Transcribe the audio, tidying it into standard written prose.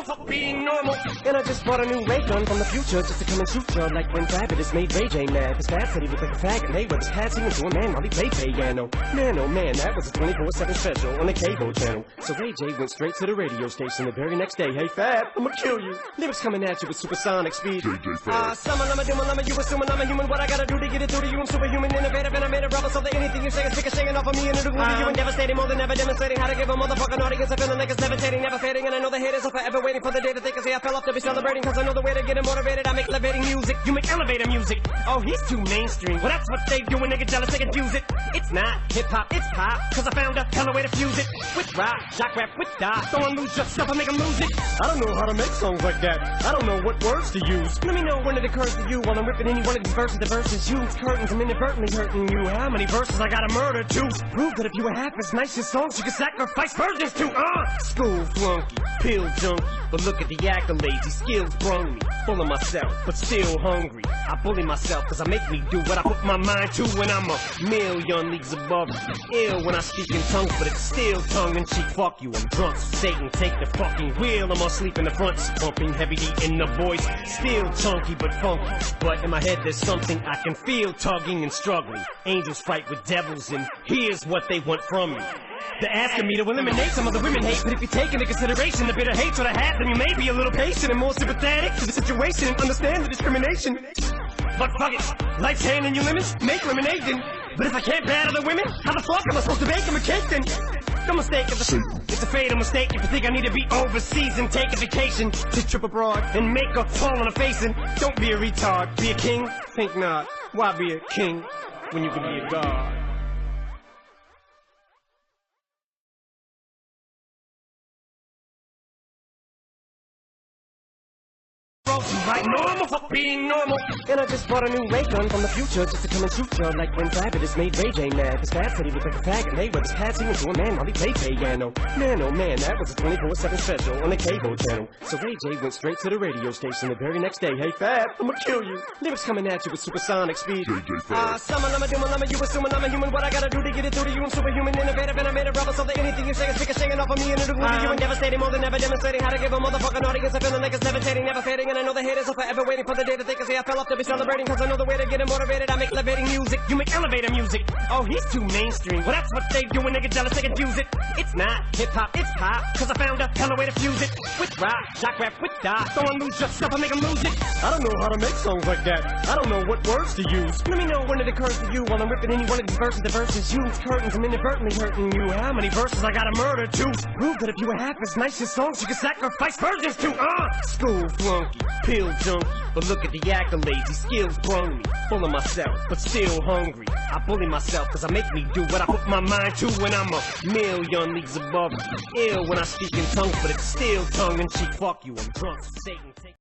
for being normal. And I just bought a new ray gun from the future just to come and shoot ya. Like when Fabulous made Ray J mad. Cause Fab said he looked like a faggot. They were just passing him to a man while he played piano. Man, oh man, that was a 24/7 special on the cable channel. So Ray J went straight to the radio station the very next day. Hey Fab, I'ma kill you. Lyrics coming at you with supersonic speed. Summon, I'm a doom, I'm a you assuming I'm a human. What I gotta do to get it through to you? I'm superhuman, innovative, and I made a rubber so that anything you say is shaking off of me and it'll glue to you and devastating more than ever demonstrating how to give a motherfucking audience a feeling like it's levitating, never fading. And I know the haters are forever waiting for the day that they can say I fell off to be celebrating. Cause I know the way to get it motivated. I make elevating music, you make elevator music. Oh, he's too mainstream. Well, that's what they do when they get jealous, they confuse it. It's not hip-hop, it's pop. Cause I found a hella way to fuse it. With rock, shock rap, with dot. Don't lose your stuff, I make them lose it. I don't know how to make songs like that. I don't know what words to use. Let me know when it occurs to you while I'm ripping any one of these verses. The verses use curtains, I'm inadvertently hurting you. How many verses I gotta murder to prove that if you were half as nice as songs you can sacrifice virgins to? School flunky, pill junkie, but look at the accolades, these skills brung me. Full of myself, but still hungry. I bully myself cause I make me do what I put my mind to when I'm a million leagues above you. Ill when I speak in tongues, but it's still tongue-in-cheek. Fuck you, I'm drunk, so Satan take the fucking wheel. I'm asleep in the front, pumping heavy D in the voice. Still chunky but funky, but in my head there's something I can feel tugging and struggling. Angels fight with devils and here's what they want from me. They're asking me to eliminate some of the women hate, but if you take into consideration the bitter hatred I have, then you may be a little patient and more sympathetic to the situation and understand the discrimination. But fuck it, life's handing you lemons, make lemonade then. But if I can't bear other women, how the fuck am I supposed to bake them a cake then? No mistake, it's a fatal mistake if you think I need to be overseas and take a vacation to trip abroad and make a fall on a face. And don't be a retard, be a king? Think not. Why be a king when you can be a god? Right, normal for being normal. And I just bought a new ray gun from the future just to come and shoot ya. Like when Fabulous made Ray J mad. Cause Fab said he looked like a faggot. They were just passing him to a man while he played piano. Man, oh man, that was a 24/7 special on the cable channel. So Ray J went straight to the radio station the very next day. Hey Fab, I'ma kill you. Lyrics coming at you with supersonic speed. Summon, I'm a doom, I'm a you assuming I'm a human. What I gotta do to get it through to you? I'm superhuman, innovative, and I made a rubber so that anything you say is shaking off of me and it'll glue to you and devastating more than ever demonstrating how to give a motherfucking audience a feeling like it's levitating, never fading. And I know the haters are forever waiting for the day that they can say I fell off to be celebrating. Cause I know the way to get it motivated. I make elevating music, you make elevator music. Oh, he's too mainstream. Well, that's what they do when they get jealous, they confuse it. It's not hip-hop, it's pop. Cause I found a hella way to fuse it. With rock, shock rap, with dot. Don't lose your stuff, I make them lose it. I don't know how to make songs like that. I don't know what words to use. Let me know when it occurs to you while I'm ripping any one of these verses. The verses use curtains, I'm inadvertently hurting you. How many verses I gotta murder to prove that if you were half as nice as songs you can sacrifice virgins to? School flunky, pill junkie, but look at the accolades, these skills brung me. Full of myself, but still hungry. I bully myself cause I make me do what I put my mind to when I'm a million leagues above you. Ill when I speak in tongues, but it's still tongue-in-cheek. Fuck you, I'm drunk, so Satan take